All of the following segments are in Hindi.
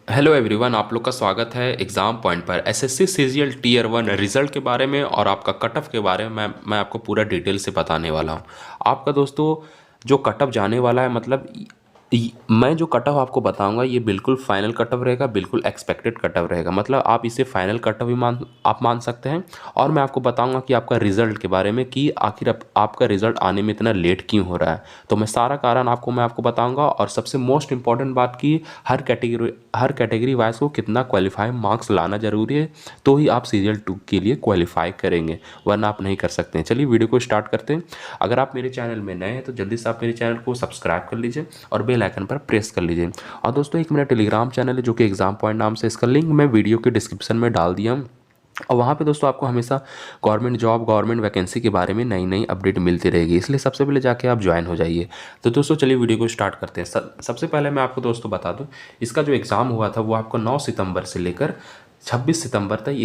हेलो एवरीवन, आप लोग का स्वागत है एग्ज़ाम पॉइंट पर। SSC CGL tier one result के बारे में और आपका कट ऑफ के बारे में मैं आपको पूरा डिटेल से बताने वाला हूँ। आपका दोस्तों जो कट ऑफ जाने वाला है, मतलब मैं जो कट ऑफ आपको बताऊंगा ये बिल्कुल फाइनल कट ऑफ रहेगा, बिल्कुल एक्सपेक्टेड कट ऑफ रहेगा। मतलब आप इसे फाइनल कट ऑफ भी मान सकते हैं। और मैं आपको बताऊंगा कि आपका रिज़ल्ट के बारे में कि आखिर आपका रिज़ल्ट आने में इतना लेट क्यों हो रहा है। तो मैं सारा कारण मैं आपको बताऊंगा। और सबसे मोस्ट इंपॉर्टेंट बात कि हर कैटेगरी वाइज को कितना क्वालिफाई मार्क्स लाना ज़रूरी है, तो ही आप सीरियल 2 के लिए क्वालिफाई करेंगे, वरना आप नहीं कर सकते हैं। चलिए वीडियो को स्टार्ट करते हैं। अगर आप मेरे चैनल में नए हैं तो जल्दी से आप मेरे चैनल को सब्सक्राइब कर लीजिए और बेल आइकन पर प्रेस कर लीजिए। और दोस्तों एक मेरा टेलीग्राम चैनल है जो कि एग्जाम पॉइंट नाम से, इसका लिंक मैं वीडियो के डिस्क्रिप्शन में डाल दिया हूँ। और वहाँ पे दोस्तों आपको हमेशा गवर्नमेंट जॉब, गवर्नमेंट वैकेंसी के बारे में नई नई अपडेट मिलती रहेगी, इसलिए सबसे पहले जाके आप ज्वाइन हो जाइए। तो दोस्तों चलिए वीडियो को स्टार्ट करते हैं। सबसे पहले मैं आपको दोस्तों बता दूं, इसका जो एग्ज़ाम हुआ था वो आपको 9 सितंबर से लेकर 26 सितंबर तक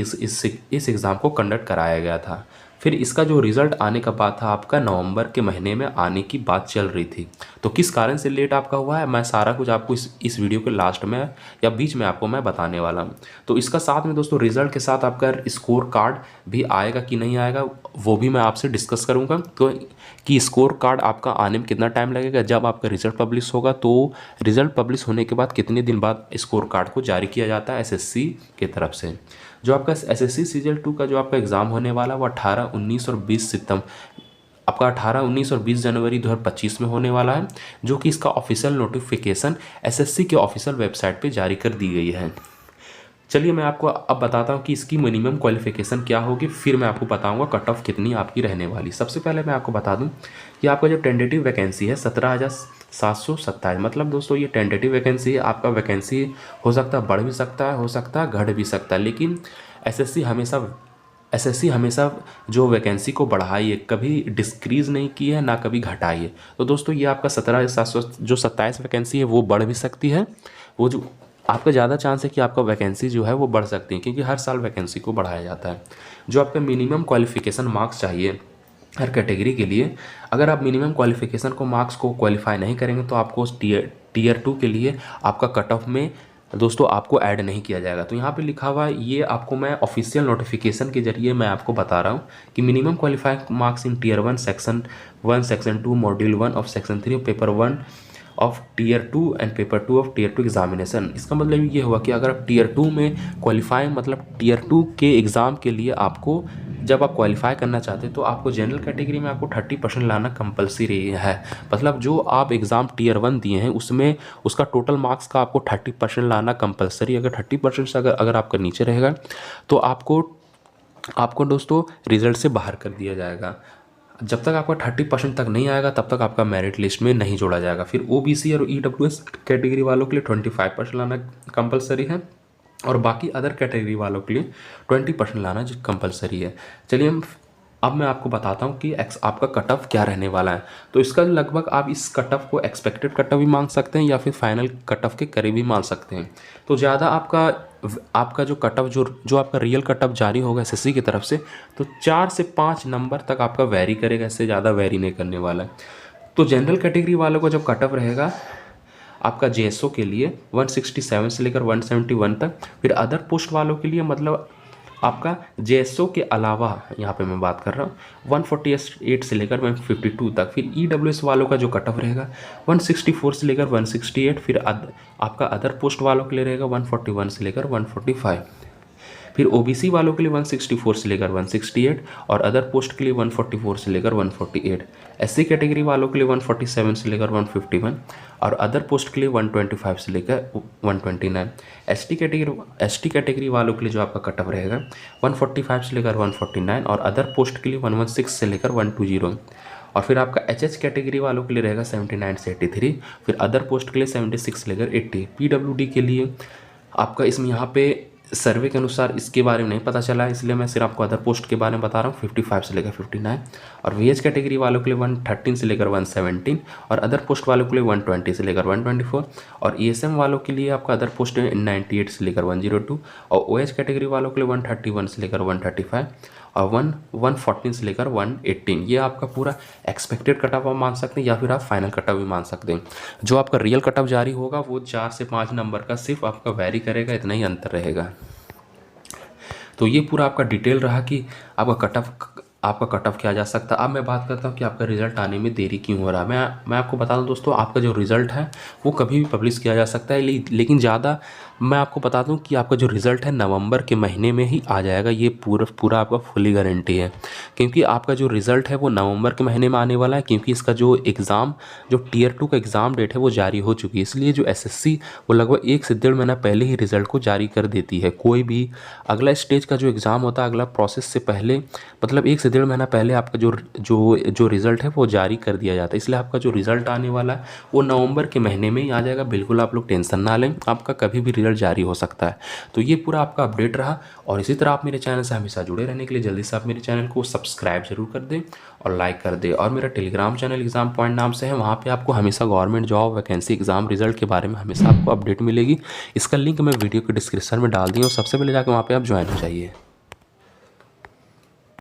इस एग्ज़ाम को कंडक्ट कराया गया था। फिर इसका जो रिज़ल्ट आने का बात था आपका नवंबर के महीने में आने की बात चल रही थी। तो किस कारण से लेट आपका हुआ है, मैं सारा कुछ आपको इस वीडियो के लास्ट में या बीच में आपको मैं बताने वाला हूँ। तो इसका साथ में दोस्तों रिज़ल्ट के साथ आपका स्कोर कार्ड भी आएगा कि नहीं आएगा, वो भी मैं आपसे डिस्कस करूँगा। तो कि स्कोर कार्ड आपका आने में कितना टाइम लगेगा, जब आपका रिज़ल्ट पब्लिश होगा, तो रिज़ल्ट पब्लिश होने के बाद कितने दिन बाद स्कोर कार्ड को जारी किया जाता है एसएससी की तरफ से। जो आपका एसएससी सीजीएल 2 का जो आपका एग्ज़ाम होने वाला है वो 18, 19 और 20 सितंबर, आपका 18, 19 और 20 जनवरी 2025 में होने वाला है, जो कि इसका ऑफिशियल नोटिफिकेशन एसएससी के ऑफिशियल वेबसाइट पे जारी कर दी गई है। चलिए मैं आपको अब बताता हूँ कि इसकी मिनिमम क्वालिफिकेशन क्या होगी, फिर मैं आपको बताऊँगा कट ऑफ कितनी आपकी रहने वाली। सबसे पहले मैं आपको बता दूँ कि आपका जो टेंटेटिव वैकेंसी है 17,727, मतलब दोस्तों ये टेंटेटिव वैकेंसी है। आपका वैकेंसी हो सकता है बढ़ भी सकता है, हो सकता है घट भी सकता है, लेकिन एसएससी हमेशा जो वैकेंसी को बढ़ाई है, कभी डिस्क्रीज़ नहीं की है, ना कभी घटाई है। तो दोस्तों ये आपका 17,700 जो 27 वैकेंसी है वो बढ़ भी सकती है। वो जो आपका ज़्यादा चांस है कि आपका वैकेंसी जो है वो बढ़ सकती है, क्योंकि हर साल वैकेंसी को बढ़ाया जाता है। जो आपका मिनिमम क्वालिफिकेशन मार्क्स चाहिए हर कैटेगरी के लिए, अगर आप मिनिमम क्वालिफिकेशन को मार्क्स को क्वालिफाई नहीं करेंगे तो आपको उस टीयर 2 के लिए आपका कट ऑफ में दोस्तों आपको ऐड नहीं किया जाएगा। तो यहाँ पे लिखा हुआ है, ये आपको मैं ऑफिशियल नोटिफिकेशन के जरिए मैं आपको बता रहा हूँ कि minimum qualifying marks in tier 1 section 1 section 2 module 1 of section 3 paper 1 of tier 2 and paper 2 of tier 2 examination. इसका मतलब ये हुआ कि अगर आप टीयर 2 में क्वालिफाई, मतलब टीयर 2 के एग्ज़ाम के लिए आपको जब आप क्वालिफाई करना चाहते हैं तो आपको जनरल कैटेगरी में आपको 30% लाना कंपलसरी है। मतलब जो आप एग्ज़ाम टीयर 1 दिए हैं उसमें उसका टोटल मार्क्स का आपको 30% लाना कंपलसरी। अगर 30% से अगर आपका नीचे रहेगा तो आपको दोस्तों रिजल्ट से बाहर कर दिया जाएगा। जब तक आपका 30% तक नहीं आएगा तब तक आपका मेरिट लिस्ट में नहीं जोड़ा जाएगा। फिर ओबीसी और ईडब्ल्यूएस कैटेगरी वालों के लिए 25% लाना कंपलसरी है, और बाकी अदर कैटेगरी वालों के लिए 20% लाना जो कंपलसरी है। चलिए अब मैं आपको बताता हूँ कि आपका कट ऑफ क्या रहने वाला है। तो इसका लगभग आप इस कट ऑफ को एक्सपेक्टेड कट ऑफ भी मान सकते हैं या फिर फाइनल कट ऑफ के करीब भी मान सकते हैं। तो ज़्यादा आपका जो कट ऑफ जो आपका रियल कट ऑफ जारी होगा एसएससी की तरफ से, तो 4 से 5 नंबर तक आपका वेरी करेगा, इससे ज़्यादा वेरी नहीं करने वाला है। तो जनरल कैटेगरी वालों का जो कट ऑफ रहेगा आपका जेएसओ के लिए 167 से लेकर 171 तक। फिर अदर पोस्ट वालों के लिए, मतलब आपका जेएसओ के अलावा यहाँ पे मैं बात कर रहा हूँ 148 से लेकर 152 तक। फिर ईडब्ल्यूएस वालों का जो कट ऑफ रहेगा 164 से लेकर 168। फिर आपका अदर पोस्ट वालों के लिए रहेगा 141 से लेकर 145। फिर ओबीसी वालों के लिए 164 से लेकर 168 और अदर पोस्ट के लिए 144 से लेकर 148। एससी कैटेगरी वालों के लिए 147 से लेकर 151 और अदर पोस्ट के लिए 125 से लेकर 129। एसटी कैटेगरी वालों के लिए जो आपका कट ऑफ रहेगा 145 से लेकर 149 और अदर पोस्ट के लिए 116 से लेकर 120। और फिर आपका एचएच कैटेगरी वालों के लिए रहेगा 79 से 83। फिर अदर पोस्ट के लिए 76 से लेकर 80। पीडब्ल्यूडी के लिए आपका इसमें यहाँ पे सर्वे के अनुसार इसके बारे में नहीं पता चला है, इसलिए मैं सिर्फ आपको अदर पोस्ट के बारे में बता रहा हूँ 55 से लेकर 59। और वीएच कैटेगरी वालों के लिए 113 से लेकर 117 और अदर पोस्ट वालों के लिए 120 से लेकर 124। और ईएसएम वालों के लिए आपका अदर पोस्ट 98 से लेकर 102 और ओएच कैटेगरी वालों के लिए 131 से लेकर 135 और 114 से लेकर 118, ये आपका पूरा एक्सपेक्टेड कट ऑफ आप मान सकते हैं या फिर आप फाइनल कट ऑफ भी मान सकते हैं। जो आपका रियल कट ऑफ जारी होगा वो 4 से 5 नंबर का सिर्फ आपका वैरी करेगा, इतना ही अंतर रहेगा। तो ये पूरा आपका डिटेल रहा कि आपका कट ऑफ क्या जा सकता है। अब मैं बात करता हूँ कि आपका रिज़ल्ट आने में देरी क्यों हो रहा है। मैं आपको बता दूँ दोस्तों, आपका जो रिज़ल्ट है वो कभी भी पब्लिश किया जा सकता है, लेकिन ज़्यादा मैं आपको बता दूं कि आपका जो रिज़ल्ट है नवंबर के महीने में ही आ जाएगा, ये पूरा आपका फुली गारंटी है। क्योंकि आपका जो रिज़ल्ट है वो नवंबर के महीने में आने वाला है, क्योंकि इसका जो एग्ज़ाम, जो टियर 2 का एग्ज़ाम डेट है वो जारी हो चुकी है। इसलिए जो एसएससी वो लगभग 1 से 1.5 महीना पहले ही रिज़ल्ट को जारी कर देती है। कोई भी अगला स्टेज का जो एग्ज़ाम होता है, अगला प्रोसेस से पहले, मतलब 1 से 1.5 महीना पहले आपका जो रिज़ल्ट है वो जारी कर दिया जाता है। इसलिए आपका जो रिज़ल्ट आने वाला है वो नवंबर के महीने में ही आ जाएगा। बिल्कुल आप लोग टेंशन ना लें, आपका कभी भी रिज़ल्ट जारी हो सकता है। तो ये पूरा आपका अपडेट रहा, और इसी तरह आप मेरे चैनल से हमेशा जुड़े रहने के लिए जल्दी से आप मेरे चैनल को सब्सक्राइब जरूर कर दें और लाइक कर दें। और मेरा टेलीग्राम चैनल एग्जाम पॉइंट नाम से है, वहाँ पे आपको हमेशा government job, vacancy, exam result के बारे में हमेशा आपको अपडेट मिलेगी। इसका लिंक मैं वीडियो के डिस्क्रिप्शन में डाल दी हूँ, सबसे पहले जाकर वहाँ पर आप ज्वाइन हो जाइए।